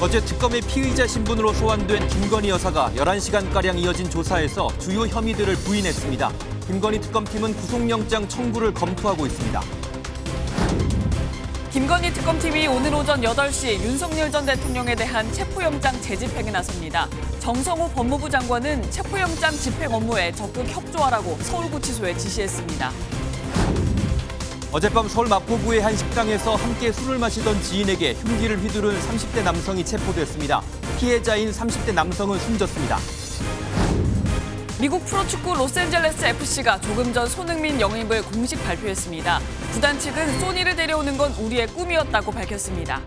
어제 특검의 피의자 신분으로 소환된 김건희 여사가 11시간가량 이어진 조사에서 주요 혐의들을 부인했습니다. 김건희 특검팀은 구속영장 청구를 검토하고 있습니다. 김건희 특검팀이 오늘 오전 8시 윤석열 전 대통령에 대한 체포영장 재집행에 나섭니다. 정성호 법무부 장관은 체포영장 집행 업무에 적극 협조하라고 서울구치소에 지시했습니다. 어젯밤 서울 마포구의 한 식당에서 함께 술을 마시던 지인에게 흉기를 휘두른 30대 남성이 체포됐습니다. 피해자인 30대 남성은 숨졌습니다. 미국 프로축구 로스앤젤레스 FC가 조금 전 손흥민 영입을 공식 발표했습니다. 구단 측은 소니를 데려오는 건 우리의 꿈이었다고 밝혔습니다.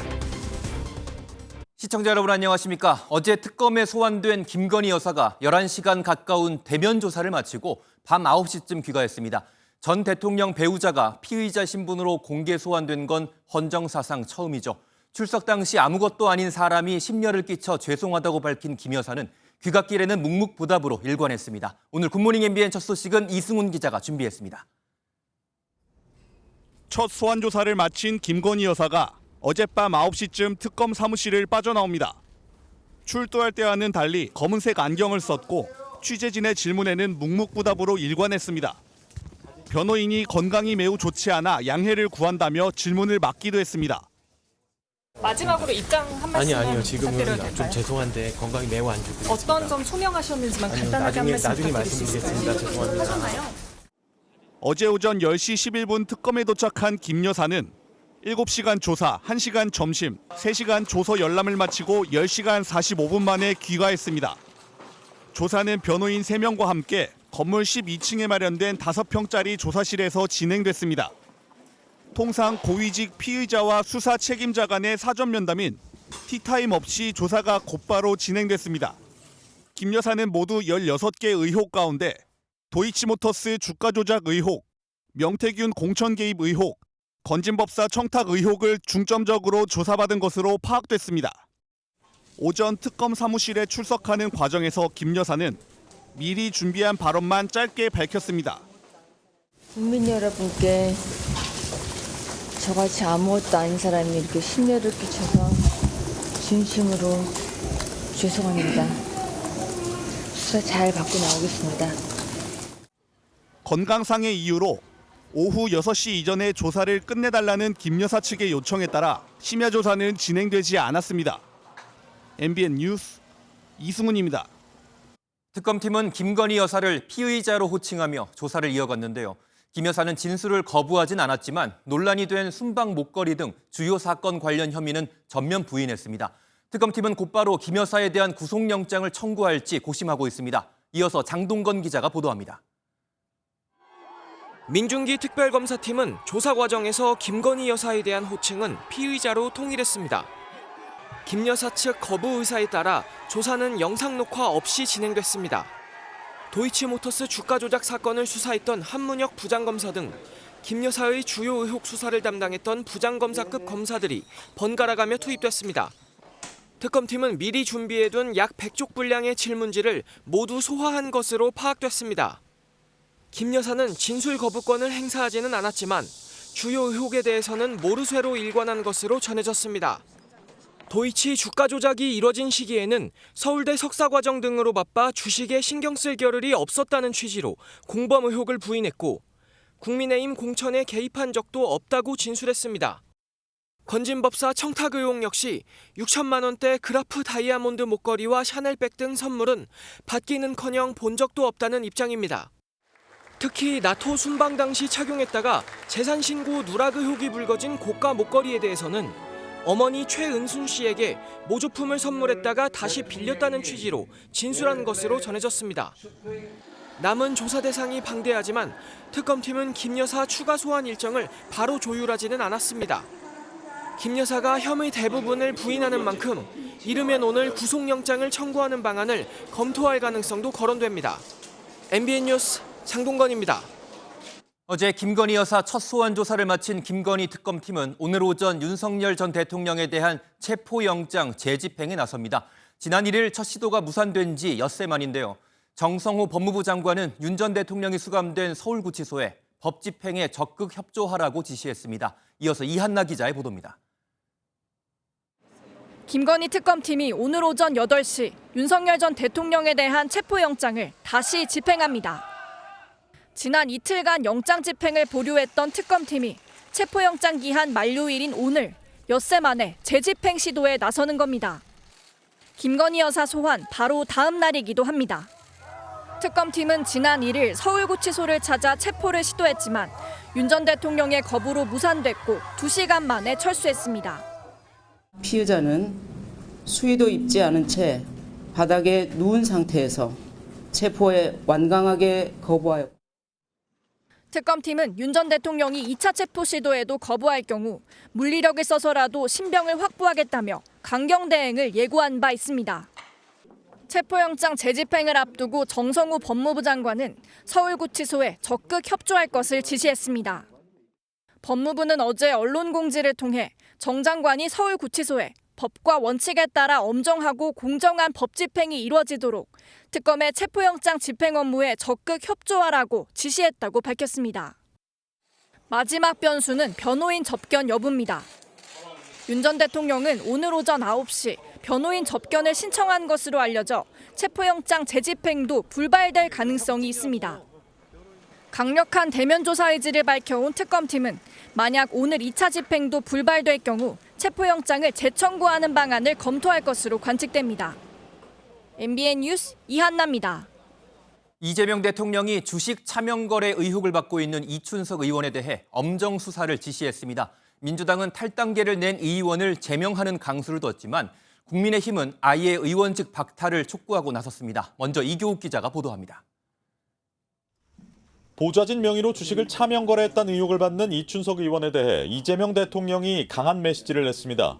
시청자 여러분 안녕하십니까? 어제 특검에 소환된 김건희 여사가 11시간 가까운 대면 조사를 마치고 밤 9시쯤 귀가했습니다. 전 대통령 배우자가 피의자 신분으로 공개 소환된 건 헌정사상 처음이죠. 출석 당시 아무것도 아닌 사람이 심려를 끼쳐 죄송하다고 밝힌 김 여사는 귀갓길에는 묵묵부답으로 일관했습니다. 오늘 굿모닝 MBN 첫 소식은 이승훈 기자가 준비했습니다. 첫 소환 조사를 마친 김건희 여사가 어젯밤 9시쯤 특검 사무실을 빠져나옵니다. 출두할 때와는 달리 검은색 안경을 썼고 취재진의 질문에는 묵묵부답으로 일관했습니다. 변호인이 건강이 매우 좋지 않아 양해를 구한다며 질문을 막기도 했습니다. 마지막으로 입장 한 말씀 아니요. 지금은 부탁드려도 좀 될까요? 죄송한데 건강이 매우 안 좋고 어떤 점 소명하셨는지만 간단하게 한 말씀 나중에 부탁드릴 수 있을까요? 말씀드리겠습니다. 죄송합니다. 하셨나요? 어제 오전 10시 11분 특검에 도착한 김 여사는 7시간 조사, 1시간 점심, 3시간 조서 열람을 마치고 10시간 45분 만에 귀가했습니다. 조사는 변호인 3명과 함께 건물 12층에 마련된 5평짜리 조사실에서 진행됐습니다. 통상 고위직 피의자와 수사 책임자 간의 사전 면담인 티타임 없이 조사가 곧바로 진행됐습니다. 김 여사는 모두 16개 의혹 가운데 도이치모터스 주가 조작 의혹, 명태균 공천 개입 의혹, 건진법사 청탁 의혹을 중점적으로 조사받은 것으로 파악됐습니다. 오전 특검 사무실에 출석하는 과정에서 김 여사는 미리 준비한 발언만 짧게 밝혔습니다. 국민 여러분께 저같이 아무것도 아닌 사람이 이렇게 심려를 끼쳐서 진심으로 죄송합니다. 수사 잘 받고 나오겠습니다. 건강상의 이유로 오후 6시 이전에 조사를 끝내달라는 김 여사 측의 요청에 따라 심야 조사는 진행되지 않았습니다. MBN 뉴스 이승훈입니다. 특검팀은 김건희 여사를 피의자로 호칭하며 조사를 이어갔는데요. 김 여사는 진술을 거부하진 않았지만 논란이 된 순방 목걸이 등 주요 사건 관련 혐의는 전면 부인했습니다. 특검팀은 곧바로 김 여사에 대한 구속영장을 청구할지 고심하고 있습니다. 이어서 장동건 기자가 보도합니다. 민중기 특별검사팀은 조사 과정에서 김건희 여사에 대한 호칭은 피의자로 통일했습니다. 김 여사 측 거부 의사에 따라 조사는 영상 녹화 없이 진행됐습니다. 도이치모터스 주가 조작 사건을 수사했던 한문혁 부장검사 등 김 여사의 주요 의혹 수사를 담당했던 부장검사급 검사들이 번갈아가며 투입됐습니다. 특검팀은 미리 준비해둔 약 100쪽 분량의 질문지를 모두 소화한 것으로 파악됐습니다. 김 여사는 진술 거부권을 행사하지는 않았지만 주요 의혹에 대해서는 모르쇠로 일관한 것으로 전해졌습니다. 도이치 주가 조작이 이뤄진 시기에는 서울대 석사과정 등으로 바빠 주식에 신경 쓸 겨를이 없었다는 취지로 공범 의혹을 부인했고 국민의힘 공천에 개입한 적도 없다고 진술했습니다. 건진법사 청탁 의혹 역시 6천만 원대 그라프 다이아몬드 목걸이와 샤넬백 등 선물은 받기는커녕 본 적도 없다는 입장입니다. 특히 나토 순방 당시 착용했다가 재산 신고 누락 의혹이 불거진 고가 목걸이에 대해서는 어머니 최은순 씨에게 모조품을 선물했다가 다시 빌렸다는 취지로 진술한 것으로 전해졌습니다. 남은 조사 대상이 방대하지만 특검팀은 김 여사 추가 소환 일정을 바로 조율하지는 않았습니다. 김 여사가 혐의 대부분을 부인하는 만큼 이르면 오늘 구속영장을 청구하는 방안을 검토할 가능성도 거론됩니다. MBN 뉴스 장동건입니다. 어제 김건희 여사 첫 소환 조사를 마친 김건희 특검팀은 오늘 오전 윤석열 전 대통령에 대한 체포영장 재집행에 나섭니다. 지난 1일 첫 시도가 무산된 지 엿새 만인데요. 정성호 법무부 장관은 윤 전 대통령이 수감된 서울구치소에 법 집행에 적극 협조하라고 지시했습니다. 이어서 이한나 기자의 보도입니다. 김건희 특검팀이 오늘 오전 8시 윤석열 전 대통령에 대한 체포영장을 다시 집행합니다. 지난 이틀간 영장 집행을 보류했던 특검팀이 체포영장 기한 만료일인 오늘 엿새 만에 재집행 시도에 나서는 겁니다. 김건희 여사 소환 바로 다음 날이기도 합니다. 특검팀은 지난 1일 서울구치소를 찾아 체포를 시도했지만 윤 전 대통령의 거부로 무산됐고 2시간 만에 철수했습니다. 피의자는 수의도 입지 않은 채 바닥에 누운 상태에서 체포에 완강하게 거부하였고 특검팀은 윤 전 대통령이 2차 체포 시도에도 거부할 경우 물리력을 써서라도 신병을 확보하겠다며 강경 대응을 예고한 바 있습니다. 체포영장 재집행을 앞두고 정성호 법무부 장관은 서울구치소에 적극 협조할 것을 지시했습니다. 법무부는 어제 언론 공지를 통해 정 장관이 서울구치소에 법과 원칙에 따라 엄정하고 공정한 법 집행이 이루어지도록 특검의 체포영장 집행 업무에 적극 협조하라고 지시했다고 밝혔습니다. 마지막 변수는 변호인 접견 여부입니다. 윤 전 대통령은 오늘 오전 9시 변호인 접견을 신청한 것으로 알려져 체포영장 재집행도 불발될 가능성이 있습니다. 강력한 대면 조사 의지를 밝혀온 특검팀은 만약 오늘 2차 집행도 불발될 경우 체포영장을 재청구하는 방안을 검토할 것으로 관측됩니다. MBN 뉴스 이한나입니다. 이재명 대통령이 주식 차명 거래 의혹을 받고 있는 이춘석 의원에 대해 엄정 수사를 지시했습니다. 민주당은 탈당계를 낸 이 의원을 제명하는 강수를 뒀지만 국민의힘은 아예 의원직 박탈을 촉구하고 나섰습니다. 먼저 이교욱 기자가 보도합니다. 보좌진 명의로 주식을 차명 거래했다는 의혹을 받는 이춘석 의원에 대해 이재명 대통령이 강한 메시지를 냈습니다.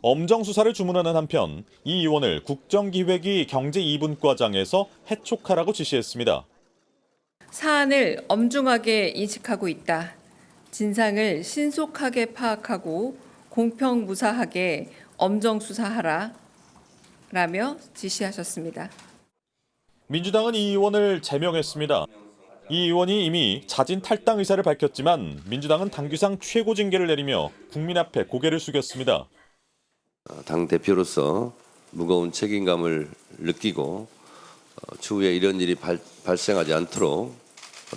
엄정 수사를 주문하는 한편 이 의원을 국정기획위 경제 2분과장에서 해촉하라고 지시했습니다. 사안을 엄중하게 인식하고 있다. 진상을 신속하게 파악하고 공평무사하게 엄정 수사하라 라며 지시하셨습니다. 민주당은 이 의원을 제명했습니다. 이 의원이 이미 자진 탈당 의사를 밝혔지만 민주당은 당규상 최고 징계를 내리며 국민 앞에 고개를 숙였습니다. 당 대표로서 무거운 책임감을 느끼고 추후에 이런 일이 발생하지 않도록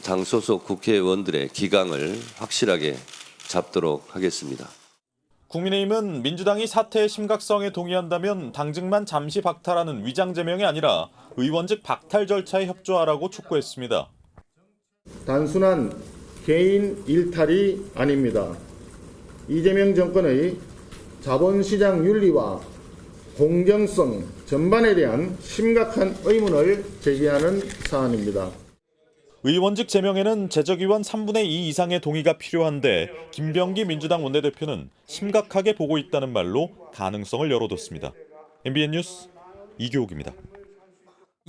당 소속 국회의원들의 기강을 확실하게 잡도록 하겠습니다. 국민의힘은 민주당이 사태의 심각성에 동의한다면 당직만 잠시 박탈하는 위장 제명이 아니라 의원직 박탈 절차에 협조하라고 촉구했습니다. 단순한 개인 일탈이 아닙니다. 이재명 정권의 자본시장 윤리와 공정성 전반에 대한 심각한 의문을 제기하는 사안입니다. 의원직 제명에는 재적의원 3분의 2 이상의 동의가 필요한데 김병기 민주당 원내대표는 심각하게 보고 있다는 말로 가능성을 열어뒀습니다. MBN 뉴스 이교욱입니다.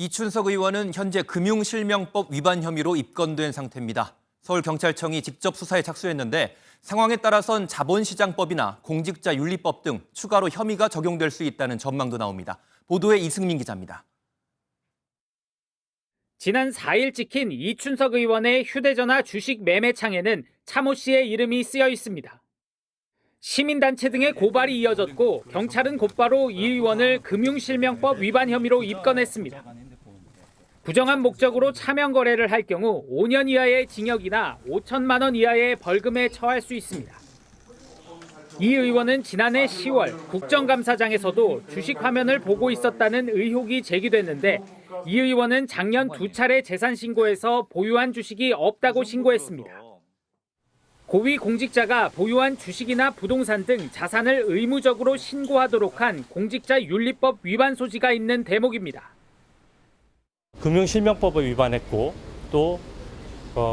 이춘석 의원은 현재 금융실명법 위반 혐의로 입건된 상태입니다. 서울경찰청이 직접 수사에 착수했는데 상황에 따라선 자본시장법이나 공직자윤리법 등 추가로 혐의가 적용될 수 있다는 전망도 나옵니다. 보도에 이승민 기자입니다. 지난 4일 찍힌 이춘석 의원의 휴대전화 주식 매매 창에는 차모 씨의 이름이 쓰여 있습니다. 시민단체 등의 고발이 이어졌고 경찰은 곧바로 이 의원을 금융실명법 위반 혐의로 입건했습니다. 부정한 목적으로 차명 거래를 할 경우 5년 이하의 징역이나 5천만 원 이하의 벌금에 처할 수 있습니다. 이 의원은 지난해 10월 국정감사장에서도 주식 화면을 보고 있었다는 의혹이 제기됐는데 이 의원은 작년 2차례 재산 신고에서 보유한 주식이 없다고 신고했습니다. 고위 공직자가 보유한 주식이나 부동산 등 자산을 의무적으로 신고하도록 한 공직자윤리법 위반 소지가 있는 대목입니다. 금융실명법을 위반했고 또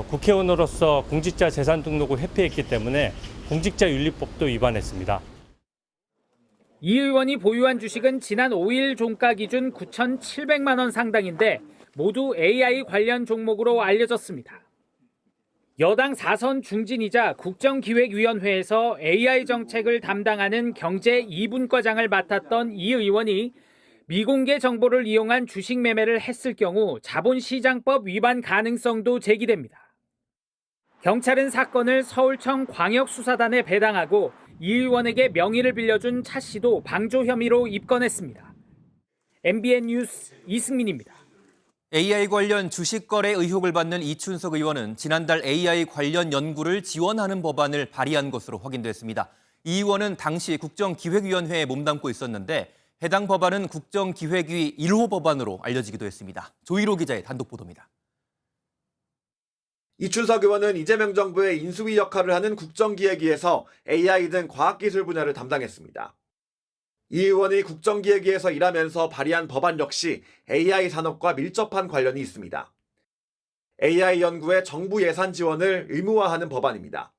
국회의원으로서 공직자 재산 등록을 회피했기 때문에 공직자윤리법도 위반했습니다. 이 의원이 보유한 주식은 지난 5일 종가 기준 9,700만 원 상당인데 모두 AI 관련 종목으로 알려졌습니다. 여당 4선 중진이자 국정기획위원회에서 AI 정책을 담당하는 경제 2분과장을 맡았던 이 의원이 미공개 정보를 이용한 주식 매매를 했을 경우 자본시장법 위반 가능성도 제기됩니다. 경찰은 사건을 서울청 광역수사단에 배당하고 이 의원에게 명의를 빌려준 차 씨도 방조 혐의로 입건했습니다. MBN 뉴스 이승민입니다. AI 관련 주식 거래 의혹을 받는 이춘석 의원은 지난달 AI 관련 연구를 지원하는 법안을 발의한 것으로 확인됐습니다. 이 의원은 당시 국정기획위원회에 몸담고 있었는데 해당 법안은 국정기획위 1호 법안으로 알려지기도 했습니다. 조희로 기자의 단독 보도입니다. 이춘석 의원은 이재명 정부의 인수위 역할을 하는 국정기획위에서 AI 등 과학기술 분야를 담당했습니다. 이 의원이 국정기획위에서 일하면서 발의한 법안 역시 AI 산업과 밀접한 관련이 있습니다. AI 연구의 정부 예산 지원을 의무화하는 법안입니다.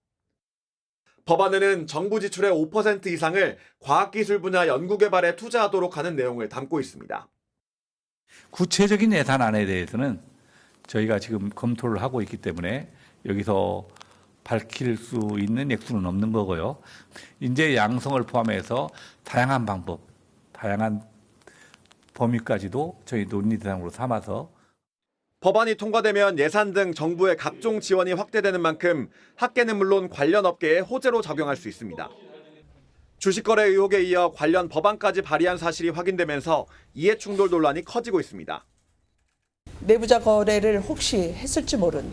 법안에는 정부 지출의 5% 이상을 과학기술 분야 연구개발에 투자하도록 하는 내용을 담고 있습니다. 구체적인 예산안에 대해서는 저희가 지금 검토를 하고 있기 때문에 여기서 밝힐 수 있는 액수는 없는 거고요. 인재 양성을 포함해서 다양한 방법, 다양한 범위까지도 저희 논의 대상으로 삼아서 법안이 통과되면 예산 등 정부의 각종 지원이 확대되는 만큼 학계는 물론 관련 업계에 호재로 작용할 수 있습니다. 주식거래 의혹에 이어 관련 법안까지 발의한 사실이 확인되면서 이해충돌 논란이 커지고 있습니다. 내부자 거래를 혹시 했을지 모르는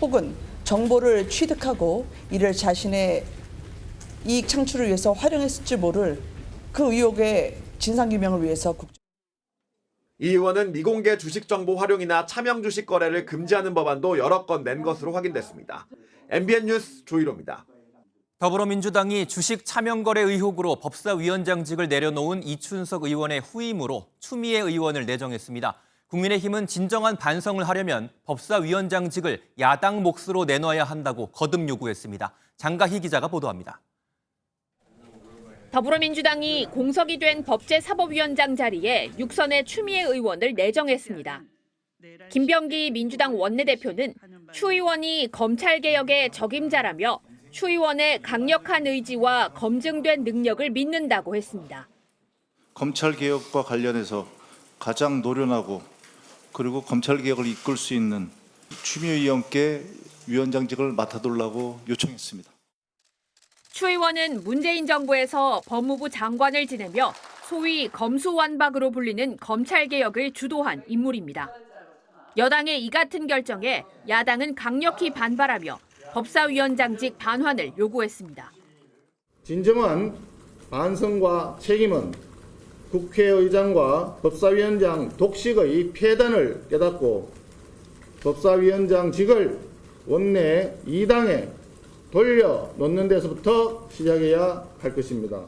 혹은 정보를 취득하고 이를 자신의 이익 창출을 위해서 활용했을지 모를 그 의혹의 진상규명을 위해서 이 의원은 미공개 주식 정보 활용이나 차명 주식 거래를 금지하는 법안도 여러 건 낸 것으로 확인됐습니다. MBN 뉴스 조희로입니다. 더불어민주당이 주식 차명 거래 의혹으로 법사위원장직을 내려놓은 이춘석 의원의 후임으로 추미애 의원을 내정했습니다. 국민의힘은 진정한 반성을 하려면 법사위원장직을 야당 몫으로 내놔야 한다고 거듭 요구했습니다. 장가희 기자가 보도합니다. 더불어민주당이 공석이 된 법제사법위원장 자리에 6선의 추미애 의원을 내정했습니다. 김병기 민주당 원내대표는 추 의원이 검찰개혁의 적임자라며 추 의원의 강력한 의지와 검증된 능력을 믿는다고 했습니다. 검찰개혁과 관련해서 가장 노련하고 그리고 검찰개혁을 이끌 수 있는 추미애 의원께 위원장직을 맡아달라고 요청했습니다. 추 의원은 문재인 정부에서 법무부 장관을 지내며 소위 검수완박으로 불리는 검찰개혁을 주도한 인물입니다. 여당의 이 같은 결정에 야당은 강력히 반발하며 법사위원장직 반환을 요구했습니다. 진정한 반성과 책임은 국회의장과 법사위원장 독식의 폐단을 깨닫고 법사위원장직을 원내 2당에 돌려놓는 데서부터 시작해야 할 것입니다.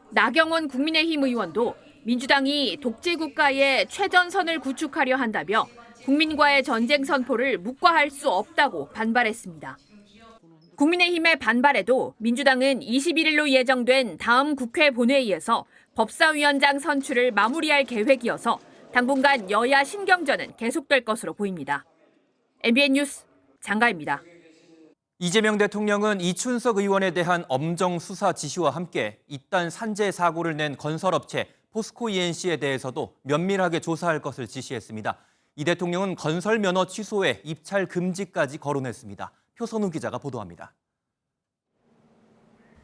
나경원 국민의힘 의원도 민주당이 독재국가의 최전선을 구축하려 한다며 국민과의 전쟁 선포를 묵과할 수 없다고 반발했습니다. 국민의힘의 반발에도 민주당은 21일로 예정된 다음 국회 본회의에서 법사위원장 선출을 마무리할 계획이어서 당분간 여야 신경전은 계속될 것으로 보입니다. MBN 뉴스 장가입니다. 이재명 대통령은 이춘석 의원에 대한 엄정 수사 지시와 함께 이딴 산재 사고를 낸 건설업체 포스코 ENC에 대해서도 면밀하게 조사할 것을 지시했습니다. 이 대통령은 건설 면허 취소에 입찰 금지까지 거론했습니다. 표선우 기자가 보도합니다.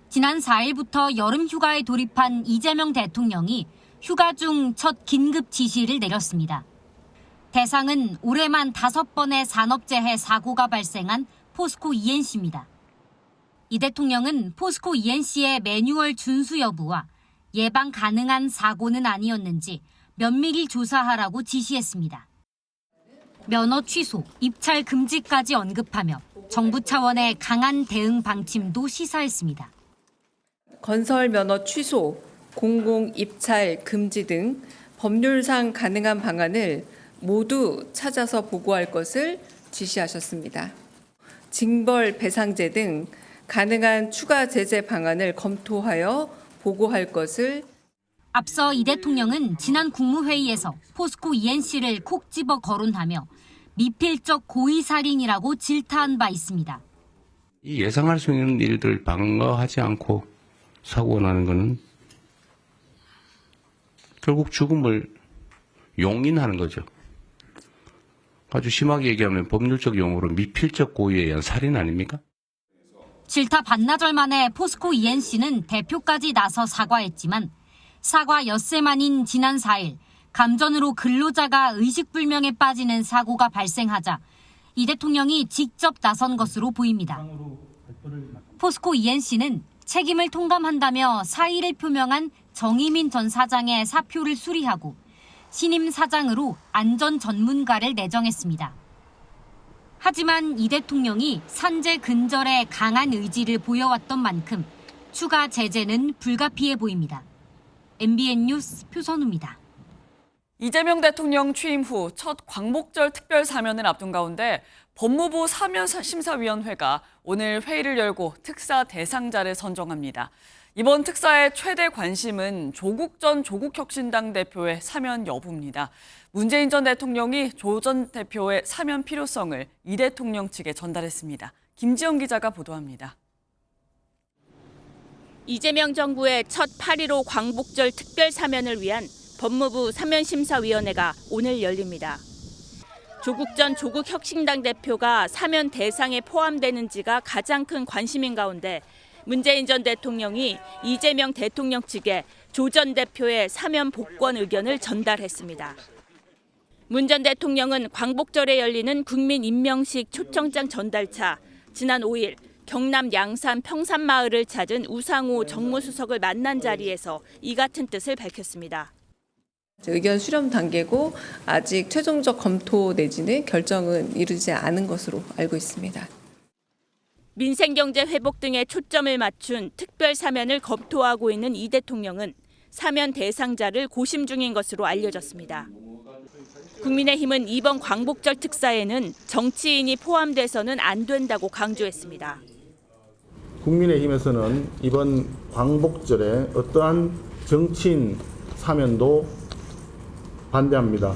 지난 4일부터 여름 휴가에 돌입한 이재명 대통령이 휴가 중 첫 긴급 지시를 내렸습니다. 대상은 올해만 5번의 산업재해 사고가 발생한 포스코 ENC입니다. 이 대통령은 포스코 ENC의 매뉴얼 준수 여부와 예방 가능한 사고는 아니었는지 면밀히 조사하라고 지시했습니다. 면허 취소, 입찰 금지까지 언급하며 정부 차원의 강한 대응 방침도 시사했습니다. 건설 면허 취소, 공공 입찰 금지 등 법률상 가능한 방안을 모두 찾아서 보고할 것을 지시하셨습니다. 징벌 배상제 등 가능한 추가 제재 방안을 검토하여 보고할 것을. 앞서 이 대통령은 지난 국무회의에서 포스코 ENC를 콕 집어 거론하며 미필적 고의살인이라고 질타한 바 있습니다. 이 예상할 수 있는 일들 방어하지 않고 사고가 나는 것은 결국 죽음을 용인하는 거죠. 아주 심하게 얘기하면 법률적 용어로 미필적 고의에 의한 살인 아닙니까? 질타 반나절 만에 포스코 ENC는 대표까지 나서 사과했지만 사과 엿새 만인 지난 4일 감전으로 근로자가 의식불명에 빠지는 사고가 발생하자 이 대통령이 직접 나선 것으로 보입니다. 포스코 ENC는 책임을 통감한다며 사의를 표명한 정의민 전 사장의 사표를 수리하고 신임 사장으로 안전 전문가를 내정했습니다. 하지만 이 대통령이 산재 근절에 강한 의지를 보여왔던 만큼 추가 제재는 불가피해 보입니다. MBN 뉴스 표선우입니다. 이재명 대통령 취임 후 첫 광복절 특별 사면을 앞둔 가운데 법무부 사면심사위원회가 오늘 회의를 열고 특사 대상자를 선정합니다. 이번 특사의 최대 관심은 조국 전 조국혁신당 대표의 사면 여부입니다. 문재인 전 대통령이 조 전 대표의 사면 필요성을 이 대통령 측에 전달했습니다. 김지영 기자가 보도합니다. 이재명 정부의 첫 8.15 광복절 특별 사면을 위한 법무부 사면심사위원회가 오늘 열립니다. 조국 전 조국혁신당 대표가 사면 대상에 포함되는지가 가장 큰 관심인 가운데 문재인 전 대통령이 이재명 대통령 측에 조 전 대표의 사면 복권 의견을 전달했습니다. 문 전 대통령은 광복절에 열리는 국민임명식 초청장 전달차 지난 5일 경남 양산 평산마을을 찾은 우상호 정무수석을 만난 자리에서 이 같은 뜻을 밝혔습니다. 의견 수렴 단계고 아직 최종적 검토 내지는 결정은 이르지 않은 것으로 알고 있습니다. 민생경제 회복 등에 초점을 맞춘 특별 사면을 검토하고 있는 이 대통령은 사면 대상자를 고심 중인 것으로 알려졌습니다. 국민의힘은 이번 광복절 특사에는 정치인이 포함돼서는 안 된다고 강조했습니다. 국민의힘에서는 이번 광복절에 어떠한 정치인 사면도 반대합니다.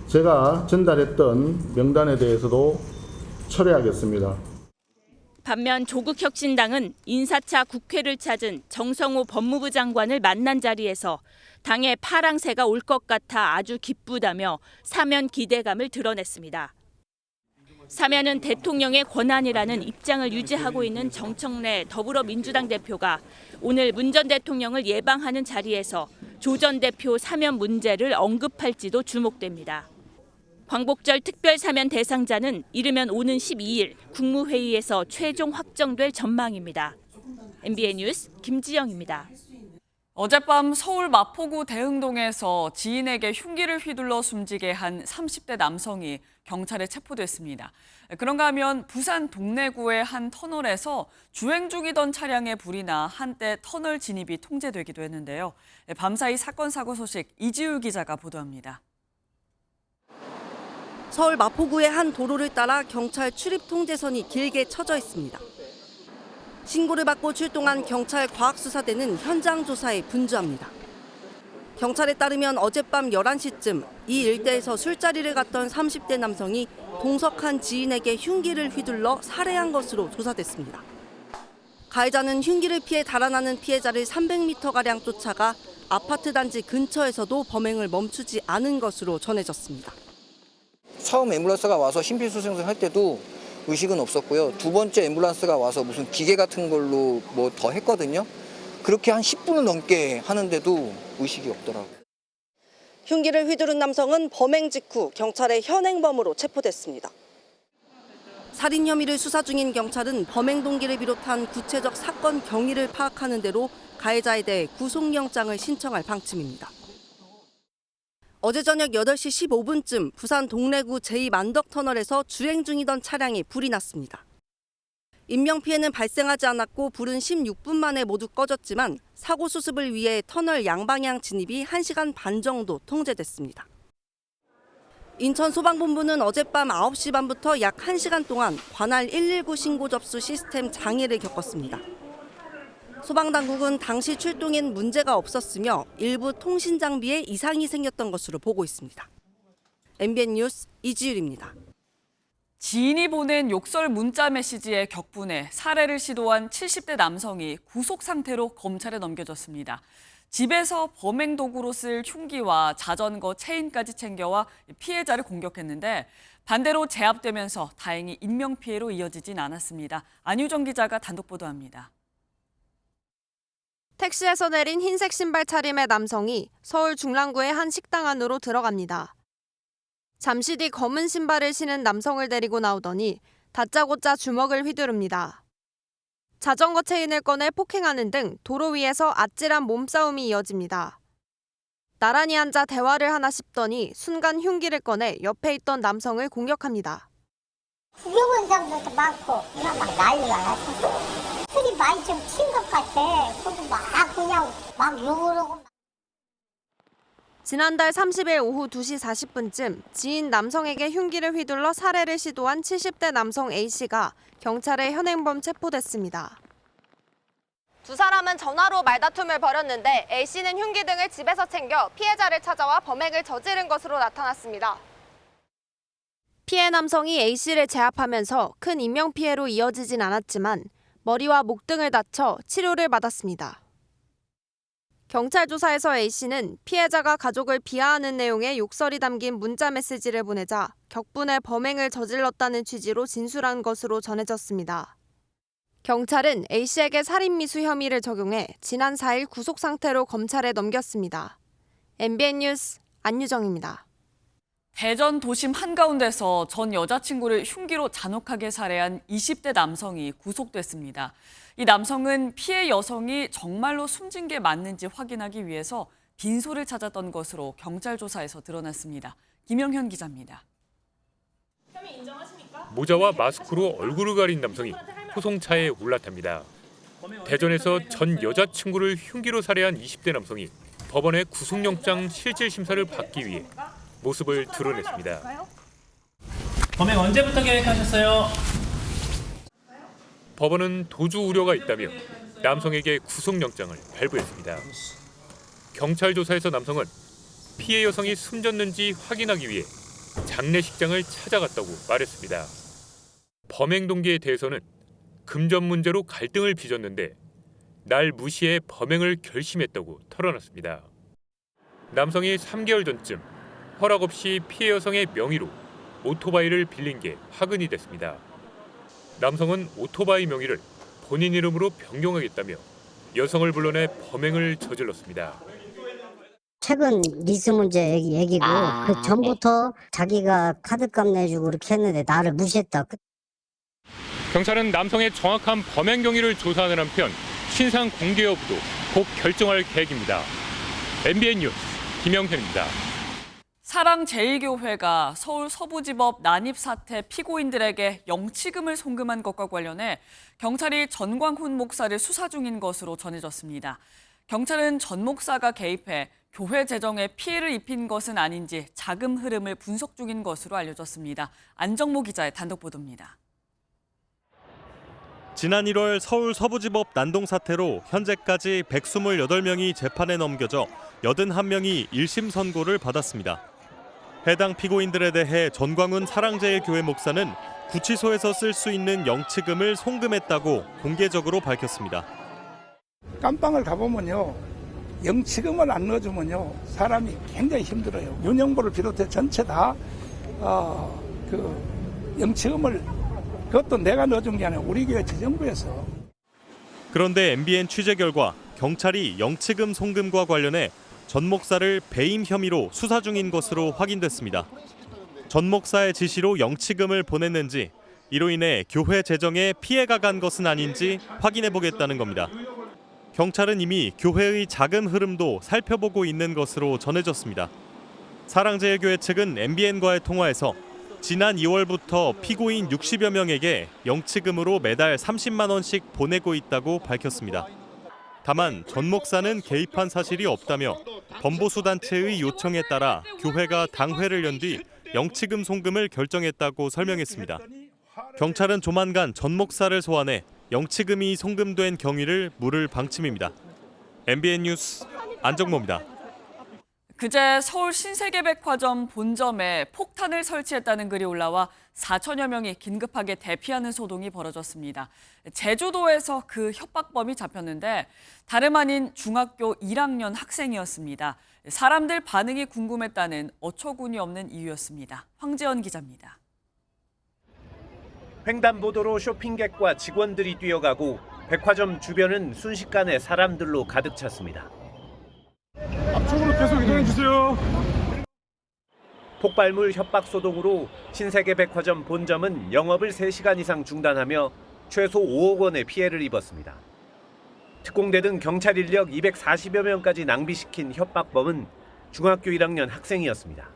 제가 전달했던 명단에 대해서도 철회하겠습니다. 반면 조국혁신당은 인사차 국회를 찾은 정성호 법무부 장관을 만난 자리에서 당에 파랑새가 올 것 같아 아주 기쁘다며 사면 기대감을 드러냈습니다. 사면은 대통령의 권한이라는 입장을 유지하고 있는 정청래 더불어민주당 대표가 오늘 문 전 대통령을 예방하는 자리에서 조 전 대표 사면 문제를 언급할지도 주목됩니다. 광복절 특별 사면 대상자는 이르면 오는 12일 국무회의에서 최종 확정될 전망입니다. MBN 뉴스 김지영입니다. 어젯밤 서울 마포구 대흥동에서 지인에게 흉기를 휘둘러 숨지게 한 30대 남성이 경찰에 체포됐습니다. 그런가 하면 부산 동래구의 한 터널에서 주행 중이던 차량에 불이 나 한때 터널 진입이 통제되기도 했는데요. 밤사이 사건 사고 소식 이지우 기자가 보도합니다. 서울 마포구의 한 도로를 따라 경찰 출입 통제선이 길게 쳐져 있습니다. 신고를 받고 출동한 경찰 과학수사대는 현장 조사에 분주합니다. 경찰에 따르면 어젯밤 11시쯤 이 일대에서 술자리를 갔던 30대 남성이 동석한 지인에게 흉기를 휘둘러 살해한 것으로 조사됐습니다. 가해자는 흉기를 피해 달아나는 피해자를 300m가량 쫓아가 아파트 단지 근처에서도 범행을 멈추지 않은 것으로 전해졌습니다. 처음 앰뷸런스가 와서 심폐소생술 할 때도 의식은 없었고요. 두 번째 앰뷸런스가 와서 무슨 기계 같은 걸로 뭐 더 했거든요. 그렇게 한 10분을 넘게 하는데도 의식이 없더라고요. 흉기를 휘두른 남성은 범행 직후 경찰의 현행범으로 체포됐습니다. 살인 혐의를 수사 중인 경찰은 범행 동기를 비롯한 구체적 사건 경위를 파악하는 대로 가해자에 대해 구속영장을 신청할 방침입니다. 어제 저녁 8시 15분쯤 부산 동래구 제2만덕터널에서 주행 중이던 차량에 불이 났습니다. 인명피해는 발생하지 않았고 불은 16분 만에 모두 꺼졌지만 사고 수습을 위해 터널 양방향 진입이 1시간 반 정도 통제됐습니다. 인천소방본부는 어젯밤 9시 반부터 약 1시간 동안 관할 119 신고 접수 시스템 장애를 겪었습니다. 소방당국은 당시 출동엔 문제가 없었으며 일부 통신 장비에 이상이 생겼던 것으로 보고 있습니다. MBN 뉴스 이지율입니다. 지인이 보낸 욕설 문자 메시지에 격분해 살해를 시도한 70대 남성이 구속 상태로 검찰에 넘겨졌습니다. 집에서 범행 도구로 쓸 흉기와 자전거 체인까지 챙겨와 피해자를 공격했는데 반대로 제압되면서 다행히 인명피해로 이어지진 않았습니다. 안유정 기자가 단독 보도합니다. 택시에서 내린 흰색 신발 차림의 남성이 서울 중랑구의 한 식당 안으로 들어갑니다. 잠시 뒤 검은 신발을 신은 남성을 데리고 나오더니 다짜고짜 주먹을 휘두릅니다. 자전거 체인을 꺼내 폭행하는 등 도로 위에서 아찔한 몸싸움이 이어집니다. 나란히 앉아 대화를 하나 싶더니 순간 흉기를 꺼내 옆에 있던 남성을 공격합니다. 구경한 사람들도 많고 그냥 막 난리가 났어. 술이 많이 좀 친 것 같아. 그래도 막 그냥 막 욕을 하고. 지난달 30일 오후 2시 40분쯤 지인 남성에게 흉기를 휘둘러 살해를 시도한 70대 남성 A씨가 경찰에 현행범 체포됐습니다. 두 사람은 전화로 말다툼을 벌였는데 A씨는 흉기 등을 집에서 챙겨 피해자를 찾아와 범행을 저지른 것으로 나타났습니다. 피해 남성이 A씨를 제압하면서 큰 인명피해로 이어지진 않았지만 머리와 목 등을 다쳐 치료를 받았습니다. 경찰 조사에서 A씨는 피해자가 가족을 비하하는 내용의 욕설이 담긴 문자 메시지를 보내자 격분해 범행을 저질렀다는 취지로 진술한 것으로 전해졌습니다. 경찰은 A씨에게 살인미수 혐의를 적용해 지난 4일 구속 상태로 검찰에 넘겼습니다. MBN 뉴스 안유정입니다. 대전 도심 한가운데서 전 여자친구를 흉기로 잔혹하게 살해한 20대 남성이 구속됐습니다. 이 남성은 피해 여성이 정말로 숨진 게 맞는지 확인하기 위해서 빈소를 찾았던 것으로 경찰 조사에서 드러났습니다. 김영현 기자입니다. 모자와 마스크로 얼굴을 가린 남성이 호송차에 올라탑니다. 대전에서 전 여자친구를 흉기로 살해한 20대 남성이 법원의 구속영장 실질 심사를 받기 위해 모습을 드러냈습니다. 범행 언제부터 계획하셨어요? 법원은 도주 우려가 있다며 남성에게 구속영장을 발부했습니다. 경찰 조사에서 남성은 피해 여성이 숨졌는지 확인하기 위해 장례식장을 찾아갔다고 말했습니다. 범행 동기에 대해서는 금전 문제로 갈등을 빚었는데 날 무시해 범행을 결심했다고 털어놨습니다. 남성이 3개월 전쯤 허락 없이 피해 여성의 명의로 오토바이를 빌린 게 화근이 됐습니다. 남성은 오토바이 명의를 본인 이름으로 변경하겠다며 여성을 불러내 범행을 저질렀습니다. 최근 리스 문제 얘기고 그 전부터 자기가 카드값 내주고 그렇게 했는데 나를 무시했다. 경찰은 남성의 정확한 범행 경위를 조사하는 한편 신상 공개 여부도 곧 결정할 계획입니다. MBN 뉴스 김영현입니다. 사랑제일교회가 서울 서부지법 난입 사태 피고인들에게 영치금을 송금한 것과 관련해 경찰이 전광훈 목사를 수사 중인 것으로 전해졌습니다. 경찰은 전 목사가 개입해 교회 재정에 피해를 입힌 것은 아닌지 자금 흐름을 분석 중인 것으로 알려졌습니다. 안정모 기자의 단독 보도입니다. 지난 1월 서울 서부지법 난동 사태로 현재까지 128명이 재판에 넘겨져 81명이 1심 선고를 받았습니다. 해당 피고인들에 대해 전광훈 사랑제일교회 목사는 구치소에서 쓸 수 있는 영치금을 송금했다고 공개적으로 밝혔습니다. 깜빵을 가보면요, 영치금을 안 넣어주면요 사람이 굉장히 힘들어요. 윤영보를 비롯해 전체 다 영치금을 그것도 내가 넣어준 게 아니라 우리 교회 재정부에서. 그런데 MBN 취재 결과 경찰이 영치금 송금과 관련해 전 목사를 배임 혐의로 수사 중인 것으로 확인됐습니다. 전 목사의 지시로 영치금을 보냈는지 이로 인해 교회 재정에 피해가 간 것은 아닌지 확인해 보겠다는 겁니다. 경찰은 이미 교회의 자금 흐름도 살펴보고 있는 것으로 전해졌습니다. 사랑제일교회 측은 MBN과의 통화에서 지난 2월부터 피고인 60여 명에게 영치금으로 매달 30만 원씩 보내고 있다고 밝혔습니다. 다만 전 목사는 개입한 사실이 없다며 범보수단체의 요청에 따라 교회가 당회를 연 뒤 영치금 송금을 결정했다고 설명했습니다. 경찰은 조만간 전 목사를 소환해 영치금이 송금된 경위를 물을 방침입니다. MBN 뉴스 안정모입니다. 그제 서울 신세계백화점 본점에 폭탄을 설치했다는 글이 올라와 4천여 명이 긴급하게 대피하는 소동이 벌어졌습니다. 제주도에서 그 협박범이 잡혔는데 다름 아닌 중학교 1학년 학생이었습니다. 사람들 반응이 궁금했다는 어처구니 없는 이유였습니다. 황재원 기자입니다. 횡단보도로 쇼핑객과 직원들이 뛰어가고 백화점 주변은 순식간에 사람들로 가득 찼습니다. 앞쪽으로 계속 이동해 주세요. 폭발물 협박 소동으로 신세계백화점 본점은 영업을 3시간 이상 중단하며 최소 5억 원의 피해를 입었습니다. 특공대 등 경찰 인력 240여 명까지 낭비시킨 협박범은 중학교 1학년 학생이었습니다.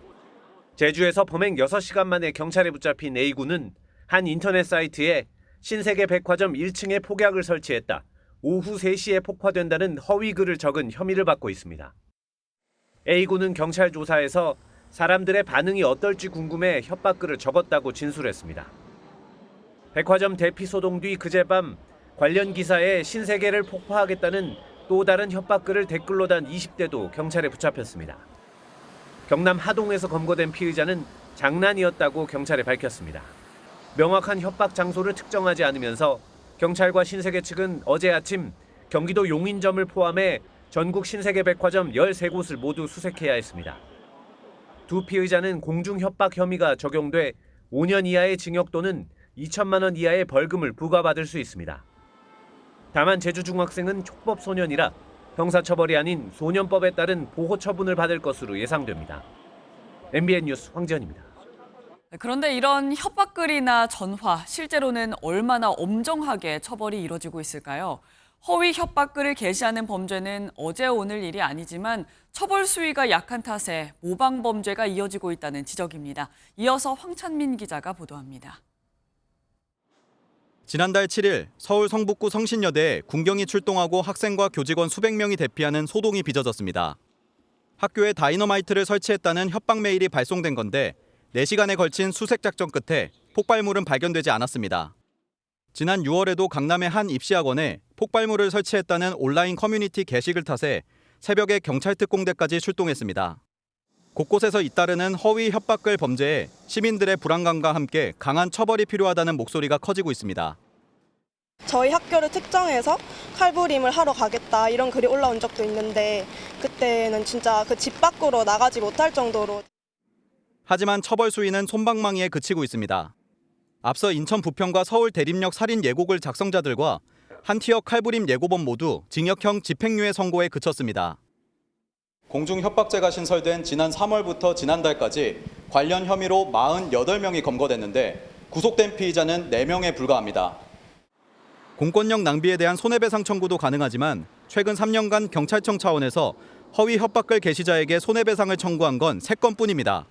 제주에서 범행 6시간 만에 경찰에 붙잡힌 A군은 한 인터넷 사이트에 신세계백화점 1층에 폭약을 설치했다. 오후 3시에 폭파된다는 허위 글을 적은 혐의를 받고 있습니다. A군은 경찰 조사에서 사람들의 반응이 어떨지 궁금해 협박글을 적었다고 진술했습니다. 백화점 대피 소동 뒤 그제밤 관련 기사에 신세계를 폭파하겠다는 또 다른 협박글을 댓글로 단 20대도 경찰에 붙잡혔습니다. 경남 하동에서 검거된 피의자는 장난이었다고 경찰에 밝혔습니다. 명확한 협박 장소를 특정하지 않으면서 경찰과 신세계 측은 어제 아침 경기도 용인점을 포함해 전국 신세계백화점 13곳을 모두 수색해야 했습니다. 두 피의자는 공중협박 혐의가 적용돼 5년 이하의 징역 또는 2천만 원 이하의 벌금을 부과받을 수 있습니다. 다만 제주 중학생은 촉법 소년이라 형사처벌이 아닌 소년법에 따른 보호 처분을 받을 것으로 예상됩니다. MBN 뉴스 황재현입니다. 그런데 이런 협박글이나 전화, 실제로는 얼마나 엄정하게 처벌이 이뤄지고 있을까요? 허위 협박글을 게시하는 범죄는 어제 오늘 일이 아니지만 처벌 수위가 약한 탓에 모방 범죄가 이어지고 있다는 지적입니다. 이어서 황찬민 기자가 보도합니다. 지난달 7일 서울 성북구 성신여대에 군경이 출동하고 학생과 교직원 수백 명이 대피하는 소동이 빚어졌습니다. 학교에 다이너마이트를 설치했다는 협박 메일이 발송된 건데 4시간에 걸친 수색 작전 끝에 폭발물은 발견되지 않았습니다. 지난 6월에도 강남의 한 입시학원에 폭발물을 설치했다는 온라인 커뮤니티 게시글 탓에 새벽에 경찰 특공대까지 출동했습니다. 곳곳에서 잇따르는 허위 협박글 범죄에 시민들의 불안감과 함께 강한 처벌이 필요하다는 목소리가 커지고 있습니다. 저희 학교를 특정해서 칼부림을 하러 가겠다 이런 글이 올라온 적도 있는데 그때는 진짜 그 집 밖으로 나가지 못할 정도로. 하지만 처벌 수위는 솜방망이에 그치고 있습니다. 앞서 인천 부평과 서울 대림역 살인 예고글 작성자들과 한티어 칼부림 예고범 모두 징역형 집행유예 선고에 그쳤습니다. 공중협박죄가 신설된 지난 3월부터 지난달까지 관련 혐의로 48명이 검거됐는데 구속된 피의자는 4명에 불과합니다. 공권력 낭비에 대한 손해배상 청구도 가능하지만 최근 3년간 경찰청 차원에서 허위 협박글 게시자에게 손해배상을 청구한 건 3건뿐입니다.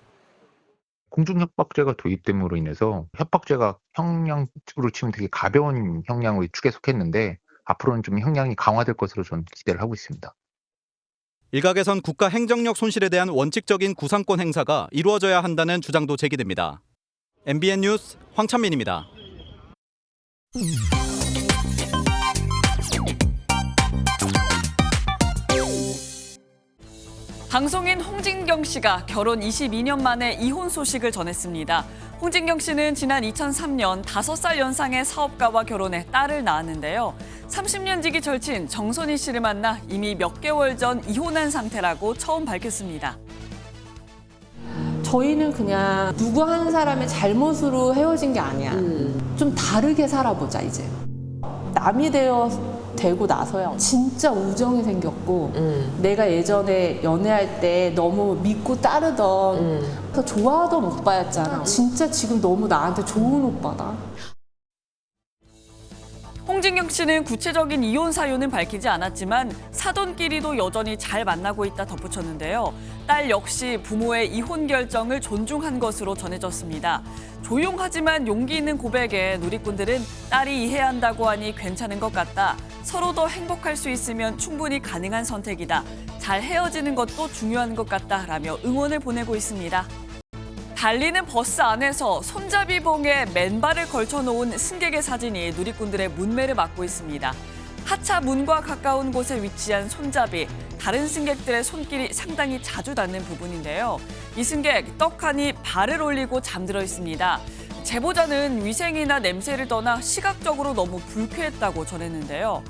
공중협박죄가 도입됨으로 인해서 협박죄가 형량으로 치면 되게 가벼운 형량의 축에 속했는데 앞으로는 좀 형량이 강화될 것으로 저는 기대를 하고 있습니다. 일각에선 국가 행정력 손실에 대한 원칙적인 구상권 행사가 이루어져야 한다는 주장도 제기됩니다. MBN 뉴스 황찬민입니다. 방송인 홍진경 씨가 결혼 22년 만에 이혼 소식을 전했습니다. 홍진경 씨는 지난 2003년 5살 연상의 사업가와 결혼해 딸을 낳았는데요. 30년 지기 절친 정선희 씨를 만나 이미 몇 개월 전 이혼한 상태라고 처음 밝혔습니다. 저희는 그냥 누구 한 사람의 잘못으로 헤어진 게 아니야. 좀 다르게 살아보자 이제. 남이 되고 나서야 진짜 우정이 생겼고 내가 예전에 연애할 때 너무 믿고 따르던 더 좋아하던 오빠였잖아. 진짜 지금 너무 나한테 좋은 오빠다. 홍진경 씨는 구체적인 이혼 사유는 밝히지 않았지만 사돈끼리도 여전히 잘 만나고 있다 덧붙였는데요. 딸 역시 부모의 이혼 결정을 존중한 것으로 전해졌습니다. 조용하지만 용기 있는 고백에 누리꾼들은 딸이 이해한다고 하니 괜찮은 것 같다. 서로 더 행복할 수 있으면 충분히 가능한 선택이다. 잘 헤어지는 것도 중요한 것 같다라며 응원을 보내고 있습니다. 달리는 버스 안에서 손잡이 봉에 맨발을 걸쳐놓은 승객의 사진이 누리꾼들의 문매를 막고 있습니다. 하차 문과 가까운 곳에 위치한 손잡이, 다른 승객들의 손길이 상당히 자주 닿는 부분인데요. 이 승객 떡하니 발을 올리고 잠들어 있습니다. 제보자는 위생이나 냄새를 떠나 시각적으로 너무 불쾌했다고 전했는데요.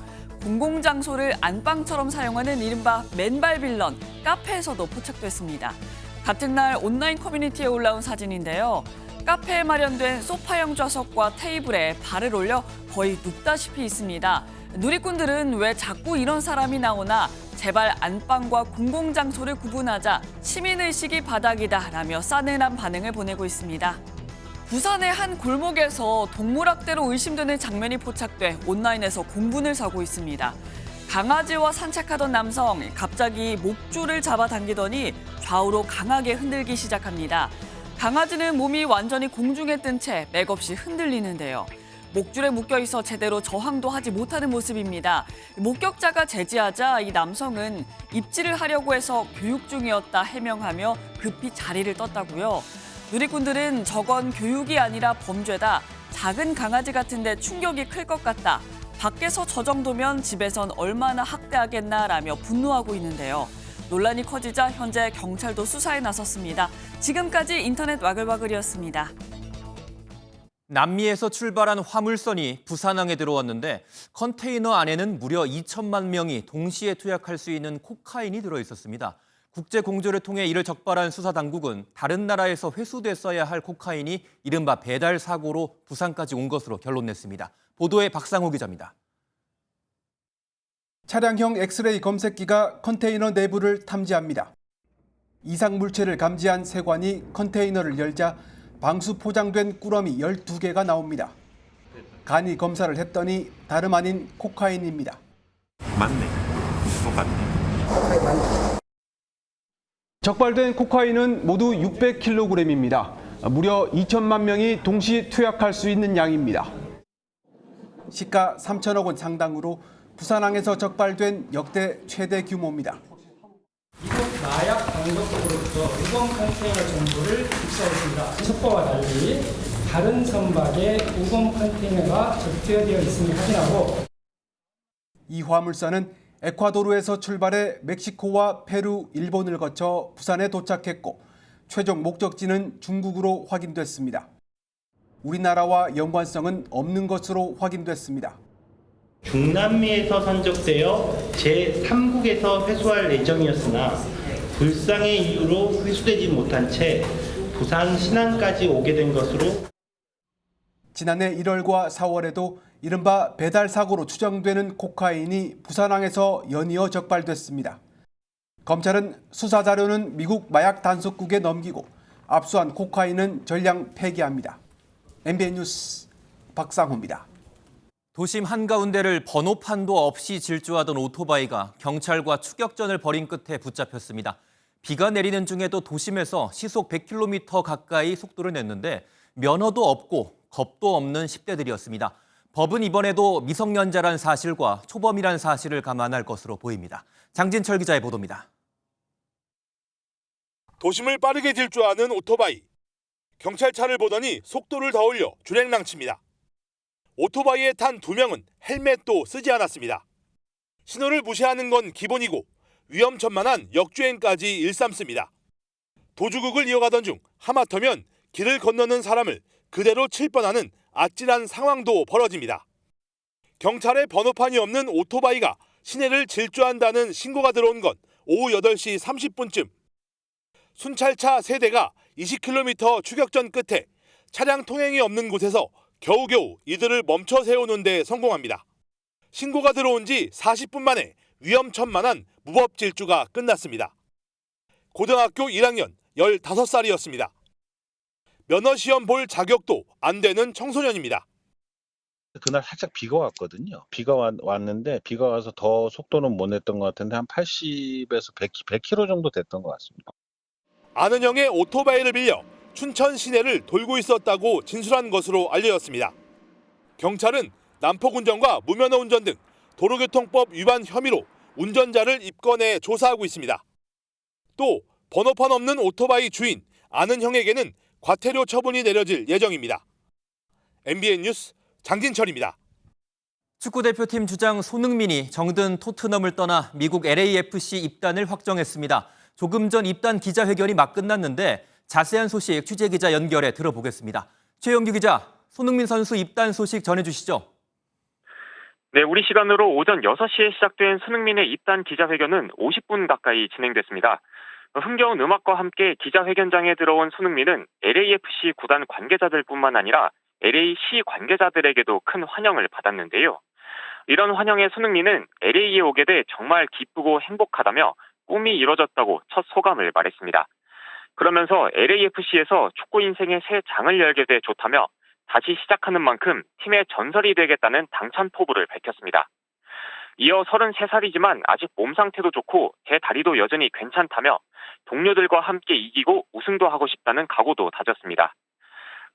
공공장소를 안방처럼 사용하는 이른바 맨발 빌런, 카페에서도 포착됐습니다. 같은 날 온라인 커뮤니티에 올라온 사진인데요. 카페에 마련된 소파형 좌석과 테이블에 발을 올려 거의 눕다시피 있습니다. 누리꾼들은 왜 자꾸 이런 사람이 나오나 제발 안방과 공공장소를 구분하자 시민의식이 바닥이다라며 싸늘한 반응을 보내고 있습니다. 부산의 한 골목에서 동물학대로 의심되는 장면이 포착돼 온라인에서 공분을 사고 있습니다. 강아지와 산책하던 남성, 갑자기 목줄을 잡아당기더니 좌우로 강하게 흔들기 시작합니다. 강아지는 몸이 완전히 공중에 뜬 채 맥없이 흔들리는데요. 목줄에 묶여 있어 제대로 저항도 하지 못하는 모습입니다. 목격자가 제지하자 이 남성은 입질을 하려고 해서 교육 중이었다 해명하며 급히 자리를 떴다고요. 누리꾼들은 저건 교육이 아니라 범죄다. 작은 강아지 같은데 충격이 클 것 같다. 밖에서 저 정도면 집에선 얼마나 학대하겠나라며 분노하고 있는데요. 논란이 커지자 현재 경찰도 수사에 나섰습니다. 지금까지 인터넷 와글와글이었습니다. 남미에서 출발한 화물선이 부산항에 들어왔는데 컨테이너 안에는 무려 2천만 명이 동시에 투약할 수 있는 코카인이 들어있었습니다. 국제 공조를 통해 이를 적발한 수사당국은 다른 나라에서 회수됐어야 할 코카인이 이른바 배달 사고로 부산까지 온 것으로 결론 냈습니다. 보도에 박상호 기자입니다. 차량형 엑스레이 검색기가 컨테이너 내부를 탐지합니다. 이상 물체를 감지한 세관이 컨테이너를 열자 방수 포장된 꾸러미 12개가 나옵니다. 간이 검사를 했더니 다름 아닌 코카인입니다. 맞네. 똑같네. 적발된 코카인은 모두 600kg입니다. 무려 2천만 명이 동시 투약할 수 있는 양입니다. 시가 3천억 원 상당으로 부산항에서 적발된 역대 최대 규모입니다. 이곳 마약 당국으로부터 우범 컨테이너 정보를 입수했습니다. 속보와 달리 다른 선박에 우범 컨테이너가 적재되어 있음을 확인하고 이 화물선은 에콰도르에서 출발해 멕시코와 페루, 일본을 거쳐 부산에 도착했고 최종 목적지는 중국으로 확인됐습니다. 우리나라와 연관성은 없는 것으로 확인됐습니다. 중남미에서 선적되어 제3국에서 회수할 예정이었으나 불상의 이유로 회수되지 못한 채 부산 신안까지 오게 된 것으로 지난해 1월과 4월에도 이른바 배달 사고로 추정되는 코카인이 부산항에서 연이어 적발됐습니다. 검찰은 수사 자료는 미국 마약 단속국에 넘기고 압수한 코카인은 전량 폐기합니다. MBN 뉴스 박상호입니다. 도심 한가운데를 번호판도 없이 질주하던 오토바이가 경찰과 추격전을 벌인 끝에 붙잡혔습니다. 비가 내리는 중에도 도심에서 시속 100km 가까이 속도를 냈는데 면허도 없고 겁도 없는 10대들이었습니다. 법은 이번에도 미성년자란 사실과 초범이란 사실을 감안할 것으로 보입니다. 장진철 기자의 보도입니다. 도심을 빠르게 질주하는 오토바이. 경찰차를 보더니 속도를 더 올려 주행랑칩니다. 오토바이에 탄 2명은 헬멧도 쓰지 않았습니다. 신호를 무시하는 건 기본이고 위험천만한 역주행까지 일삼습니다. 도주국을 이어가던 중 하마터면 길을 건너는 사람을 그대로 칠 뻔하는 아찔한 상황도 벌어집니다. 경찰의 번호판이 없는 오토바이가 시내를 질주한다는 신고가 들어온 건 오후 8시 30분쯤. 순찰차 3대가 20km 추격전 끝에 차량 통행이 없는 곳에서 겨우겨우 이들을 멈춰 세우는 데 성공합니다. 신고가 들어온 지 40분 만에 위험천만한 무법 질주가 끝났습니다. 고등학교 1학년 15살이었습니다. 면허시험 볼 자격도 안 되는 청소년입니다. 그날 살짝 비가 왔거든요. 비가 왔는데 비가 와서 더 속도는 못 냈던 것 같은데 한 80에서 100km 정도 됐던 것 같습니다. 아는 형의 오토바이를 빌려 춘천 시내를 돌고 있었다고 진술한 것으로 알려졌습니다. 경찰은 난폭운전과 무면허 운전 등 도로교통법 위반 혐의로 운전자를 입건해 조사하고 있습니다. 또 번호판 없는 오토바이 주인 아는 형에게는 과태료 처분이 내려질 예정입니다. MBN 뉴스 장진철입니다. 축구대표팀 주장 손흥민이 정든 토트넘을 떠나 미국 LAFC 입단을 확정했습니다. 조금 전 입단 기자회견이 막 끝났는데 자세한 소식 취재기자 연결해 들어보겠습니다. 최영규 기자, 손흥민 선수 입단 소식 전해주시죠. 네, 우리 시간으로 오전 6시에 시작된 손흥민의 입단 기자회견은 50분 가까이 진행됐습니다. 흥겨운 음악과 함께 기자회견장에 들어온 손흥민은 LAFC 구단 관계자들뿐만 아니라 LA시 관계자들에게도 큰 환영을 받았는데요. 이런 환영에 손흥민은 LA에 오게 돼 정말 기쁘고 행복하다며 꿈이 이뤄졌다고 첫 소감을 말했습니다. 그러면서 LAFC에서 축구 인생의 새 장을 열게 돼 좋다며 다시 시작하는 만큼 팀의 전설이 되겠다는 당찬 포부를 밝혔습니다. 이어 33살이지만 아직 몸 상태도 좋고 제 다리도 여전히 괜찮다며 동료들과 함께 이기고 우승도 하고 싶다는 각오도 다졌습니다.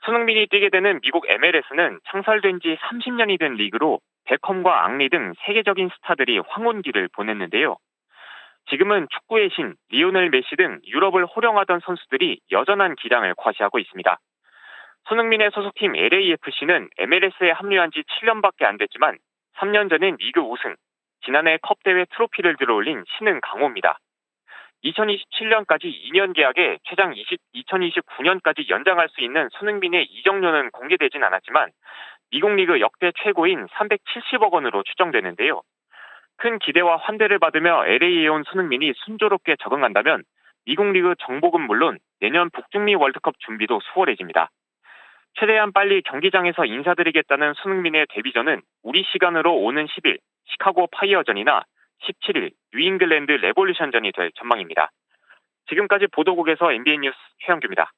손흥민이 뛰게 되는 미국 MLS는 창설된 지 30년이 된 리그로 베컴과 앙리 등 세계적인 스타들이 황혼기를 보냈는데요. 지금은 축구의 신 리오넬 메시 등 유럽을 호령하던 선수들이 여전한 기량을 과시하고 있습니다. 손흥민의 소속팀 LAFC는 MLS에 합류한 지 7년밖에 안 됐지만 3년 전엔 리그 우승, 지난해 컵대회 트로피를 들어올린 신흥 강호입니다. 2027년까지 2년 계약에 최장 2029년까지 연장할 수 있는 손흥민의 이적료는 공개되진 않았지만 미국 리그 역대 최고인 370억 원으로 추정되는데요. 큰 기대와 환대를 받으며 LA에 온 손흥민이 순조롭게 적응한다면 미국 리그 정복은 물론 내년 북중미 월드컵 준비도 수월해집니다. 최대한 빨리 경기장에서 인사드리겠다는 손흥민의 데뷔전은 우리 시간으로 오는 10일 시카고 파이어전이나 17일 뉴잉글랜드 레볼루션전이 될 전망입니다. 지금까지 보도국에서 MBN 뉴스 최영규입니다.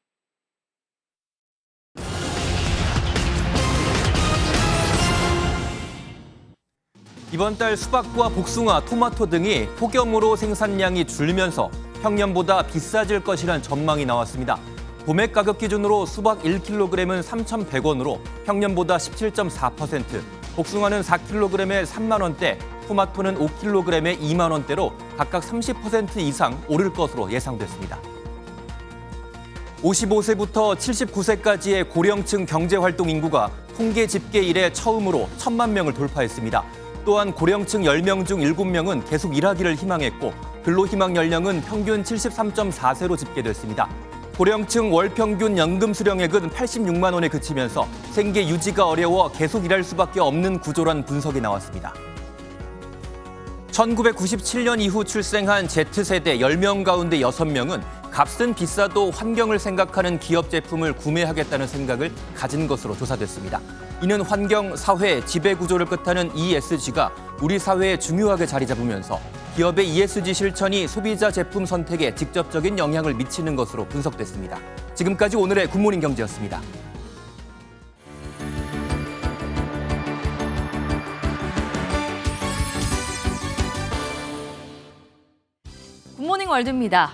이번 달 수박과 복숭아, 토마토 등이 폭염으로 생산량이 줄면서 평년보다 비싸질 것이란 전망이 나왔습니다. 도매 가격 기준으로 수박 1kg은 3,100원으로 평년보다 17.4%, 복숭아는 4kg에 3만 원대, 토마토는 5kg에 2만 원대로 각각 30% 이상 오를 것으로 예상됐습니다. 55세부터 79세까지의 고령층 경제활동 인구가 통계 집계 이래 처음으로 1,000만 명을 돌파했습니다. 또한 고령층 10명 중 7명은 계속 일하기를 희망했고 근로희망 연령은 평균 73.4세로 집계됐습니다. 고령층 월평균 연금 수령액은 86만 원에 그치면서 생계 유지가 어려워 계속 일할 수밖에 없는 구조란 분석이 나왔습니다. 1997년 이후 출생한 Z세대 10명 가운데 6명은 값은 비싸도 환경을 생각하는 기업 제품을 구매하겠다는 생각을 가진 것으로 조사됐습니다. 이는 환경, 사회, 지배구조를 뜻하는 ESG가 우리 사회에 중요하게 자리 잡으면서 기업의 ESG 실천이 소비자 제품 선택에 직접적인 영향을 미치는 것으로 분석됐습니다. 지금까지 오늘의 굿모닝 경제였습니다. 굿모닝 월드입니다.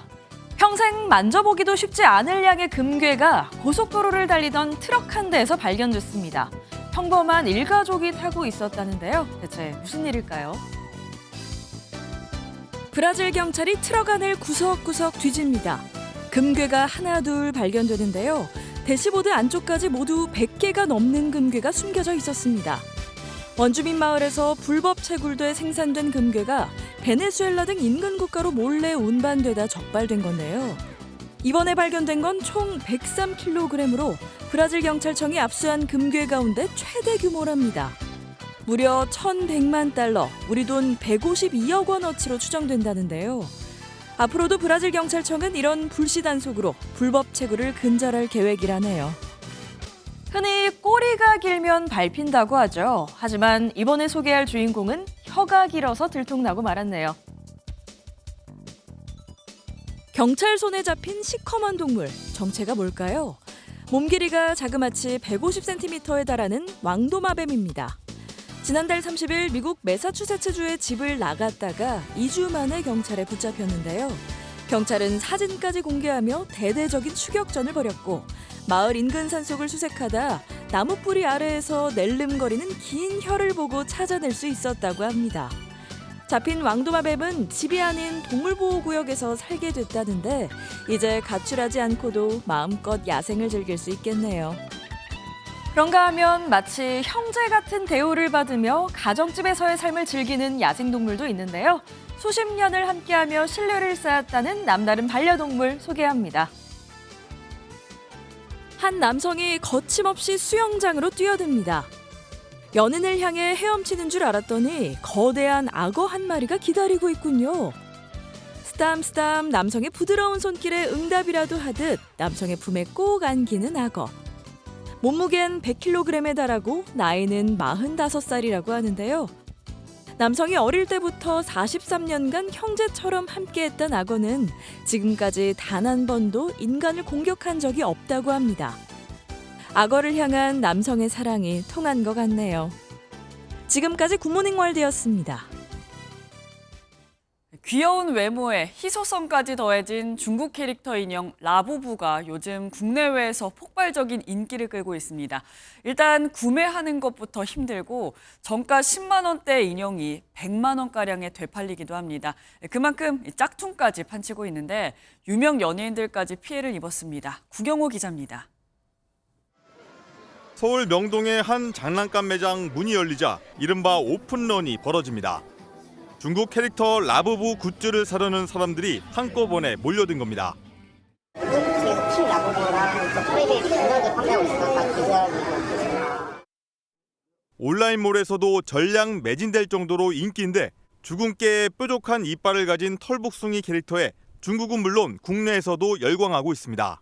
평생 만져보기도 쉽지 않을 양의 금괴가 고속도로를 달리던 트럭 한 대에서 발견됐습니다. 평범한 일가족이 타고 있었다는데요. 대체 무슨 일일까요? 브라질 경찰이 트럭 안을 구석구석 뒤집니다. 금괴가 하나둘 발견되는데요. 대시보드 안쪽까지 모두 100개가 넘는 금괴가 숨겨져 있었습니다. 원주민 마을에서 불법 채굴돼 생산된 금괴가 베네수엘라 등 인근 국가로 몰래 운반되다 적발된 건데요. 이번에 발견된 건 총 103kg으로 브라질 경찰청이 압수한 금괴 가운데 최대 규모랍니다. 무려 1,100만 달러, 우리 돈 152억 원어치로 추정된다는데요. 앞으로도 브라질 경찰청은 이런 불시 단속으로 불법 채굴을 근절할 계획이라네요. 흔히 꼬리가 길면 밟힌다고 하죠. 하지만 이번에 소개할 주인공은 혀가 길어서 들통나고 말았네요. 경찰 손에 잡힌 시커먼 동물, 정체가 뭘까요? 몸 길이가 자그마치 150cm에 달하는 왕도마뱀입니다. 지난달 30일 미국 매사추세츠주의 집을 나갔다가 2주 만에 경찰에 붙잡혔는데요. 경찰은 사진까지 공개하며 대대적인 추격전을 벌였고 마을 인근 산속을 수색하다 나무 뿌리 아래에서 낼름거리는 긴 혀를 보고 찾아낼 수 있었다고 합니다. 잡힌 왕도마뱀은 집이 아닌 동물보호구역에서 살게 됐다는데 이제 가출하지 않고도 마음껏 야생을 즐길 수 있겠네요. 그런가 하면 마치 형제 같은 대우를 받으며 가정집에서의 삶을 즐기는 야생동물도 있는데요. 수십 년을 함께하며 신뢰를 쌓았다는 남다른 반려동물 소개합니다. 한 남성이 거침없이 수영장으로 뛰어듭니다. 연인을 향해 헤엄치는 줄 알았더니 거대한 악어 한 마리가 기다리고 있군요. 스담스담 남성의 부드러운 손길에 응답이라도 하듯 남성의 품에 꼭 안기는 악어. 몸무게는 100kg에 달하고 나이는 45살이라고 하는데요. 남성이 어릴 때부터 43년간 형제처럼 함께했던 악어는 지금까지 단 한 번도 인간을 공격한 적이 없다고 합니다. 악어를 향한 남성의 사랑이 통한 것 같네요. 지금까지 굿모닝 월드였습니다. 귀여운 외모에 희소성까지 더해진 중국 캐릭터 인형 라부부가 요즘 국내외에서 폭발적인 인기를 끌고 있습니다. 일단 구매하는 것부터 힘들고 정가 10만 원대의 인형이 100만 원가량에 되팔리기도 합니다. 그만큼 짝퉁까지 판치고 있는데 유명 연예인들까지 피해를 입었습니다. 구경호 기자입니다. 서울 명동의 한 장난감 매장 문이 열리자 이른바 오픈런이 벌어집니다. 중국 캐릭터 라부부 굿즈를 사려는 사람들이 한꺼번에 몰려든 겁니다. 온라인몰에서도 전량 매진될 정도로 인기인데 주근깨의 뾰족한 이빨을 가진 털복숭이 캐릭터에 중국은 물론 국내에서도 열광하고 있습니다.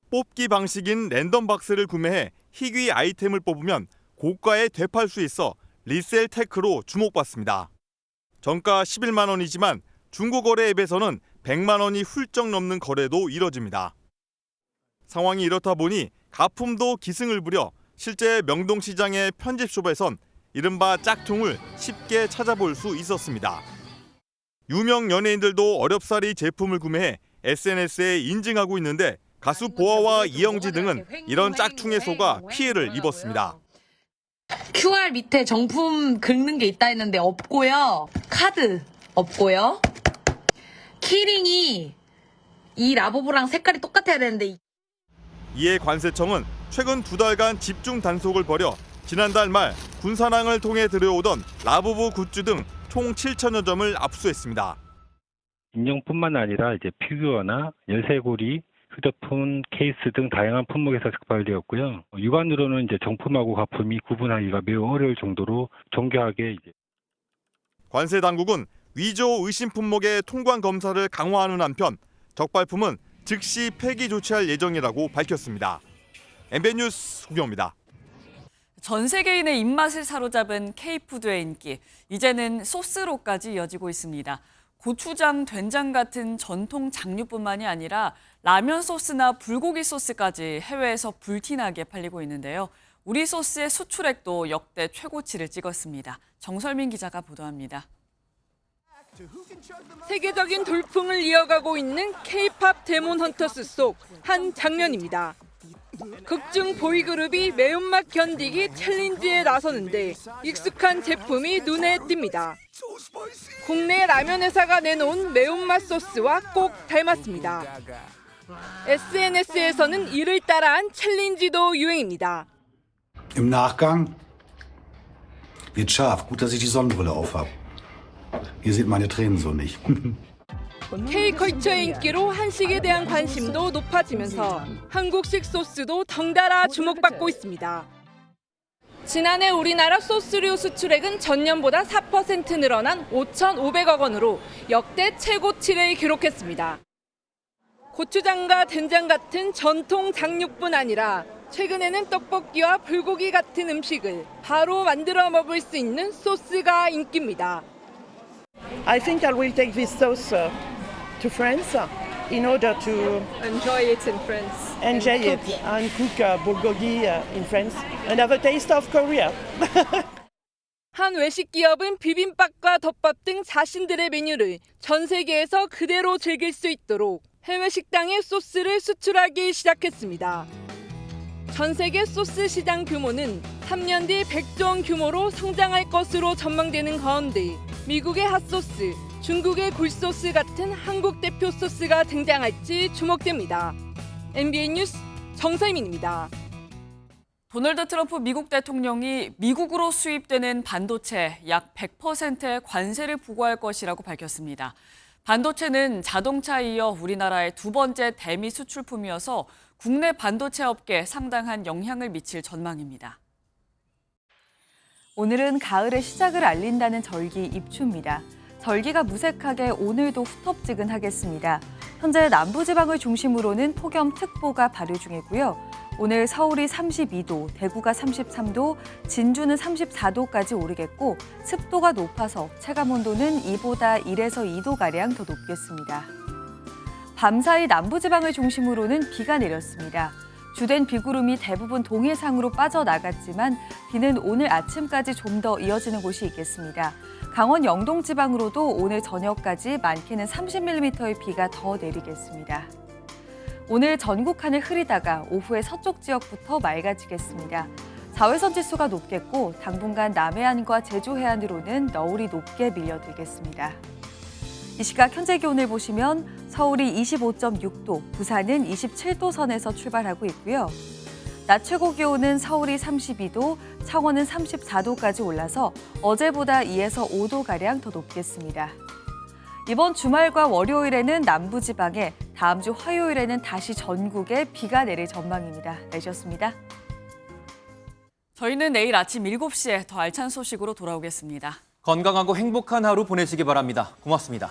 뽑기 방식인 랜덤 박스를 구매해 희귀 아이템을 뽑으면 고가에 되팔 수 있어 리셀 테크로 주목받습니다. 정가 11만 원이지만 중고 거래 앱에서는 100만 원이 훌쩍 넘는 거래도 이뤄집니다. 상황이 이렇다 보니 가품도 기승을 부려 실제 명동시장의 편집숍에선 이른바 짝퉁을 쉽게 찾아볼 수 있었습니다. 유명 연예인들도 어렵사리 제품을 구매해 SNS에 인증하고 있는데 가수 보아와 이영지 등은 이런 짝퉁에 속아 피해를 입었습니다. QR 밑에 정품 긁는 게 있다 했는데 없고요. 카드 없고요. 키링이 이 라부부랑 색깔이 똑같아야 되는데. 이에 관세청은 최근 2달간 집중 단속을 벌여 지난달 말 군사랑을 통해 들여오던 라부부 굿즈 등 총 7천여 점을 압수했습니다. 인형뿐만 아니라 이제 피규어나 열쇠고리, 휴대폰, 케이스 등 다양한 품목에서 적발되었고요. 육안으로는 이제 정품하고 가품이 구분하기가 매우 어려울 정도로 정교하게 관세 당국은 위조 의심 품목의 통관 검사를 강화하는 한편 적발품은 즉시 폐기 조치할 예정이라고 밝혔습니다. MBN 뉴스 구경입니다. 전 세계인의 입맛을 사로잡은 K푸드의 인기, 이제는 소스로까지 이어지고 있습니다. 고추장, 된장 같은 전통 장류뿐만이 아니라 라면 소스나 불고기 소스까지 해외에서 불티나게 팔리고 있는데요. 우리 소스의 수출액도 역대 최고치를 찍었습니다. 정설민 기자가 보도합니다. 세계적인 돌풍을 이어가고 있는 K-팝 데몬 헌터스 속 한 장면입니다. 극중 보이그룹이 매운맛 견디기 챌린지에 나서는데 익숙한 제품이 눈에 띕니다. 국내 라면 회사가 내놓은 매운맛 소스와 꼭 닮았습니다. SNS에서는 이를 따라한 챌린지도 유행입니다. Im Nachgang wird scharf. Gut, dass ich die Sonnenbrille aufhab. Hier sieht meine Tränen so nicht. K-컬처의 인기로 한식에 대한 관심도 높아지면서 한국식 소스도 덩달아 주목받고 있습니다. 지난해 우리나라 소스류 수출액은 전년보다 4% 늘어난 5,500억 원으로 역대 최고치를 기록했습니다. 고추장과 된장 같은 전통 장육뿐 아니라 최근에는 떡볶이와 불고기 같은 음식을 바로 만들어 먹을 수 있는 소스가 인기입니다. I think I will take this sauce to France in order to enjoy it in France. Enjoy it and cook bulgogi in France and have a taste of Korea. 한 외식 기업은 비빔밥과 덮밥 등 자신들의 메뉴를 전 세계에서 그대로 즐길 수 있도록 해외 식당에 소스를 수출하기 시작했습니다. 전 세계 소스 시장 규모는 3년 뒤 100조 원 규모로 성장할 것으로 전망되는 가운데 미국의 핫소스, 중국의 굴소스 같은 한국 대표 소스가 등장할지 주목됩니다. MBN 뉴스 정설민입니다. 도널드 트럼프 미국 대통령이 미국으로 수입되는 반도체 약 100%의 관세를 부과할 것이라고 밝혔습니다. 반도체는 자동차에 이어 우리나라의 두 번째 대미 수출품이어서 국내 반도체 업계에 상당한 영향을 미칠 전망입니다. 오늘은 가을의 시작을 알린다는 절기 입추입니다. 절기가 무색하게 오늘도 후텁지근하겠습니다. 현재 남부지방을 중심으로는 폭염특보가 발효 중이고요. 오늘 서울이 32도, 대구가 33도, 진주는 34도까지 오르겠고 습도가 높아서 체감온도는 이보다 1에서 2도가량 더 높겠습니다. 밤사이 남부지방을 중심으로는 비가 내렸습니다. 주된 비구름이 대부분 동해상으로 빠져나갔지만 비는 오늘 아침까지 좀 더 이어지는 곳이 있겠습니다. 강원 영동 지방으로도 오늘 저녁까지 많게는 30mm의 비가 더 내리겠습니다. 오늘 전국 하늘 흐리다가 오후에 서쪽 지역부터 맑아지겠습니다. 자외선 지수가 높겠고 당분간 남해안과 제주 해안으로는 너울이 높게 밀려들겠습니다. 이 시각 현재 기온을 보시면 서울이 25.6도, 부산은 27도 선에서 출발하고 있고요. 낮 최고 기온은 서울이 32도, 창원은 34도까지 올라서 어제보다 2에서 5도가량 더 높겠습니다. 이번 주말과 월요일에는 남부지방에, 다음 주 화요일에는 다시 전국에 비가 내릴 전망입니다. 날씨였습니다. 저희는 내일 아침 7시에 더 알찬 소식으로 돌아오겠습니다. 건강하고 행복한 하루 보내시기 바랍니다. 고맙습니다.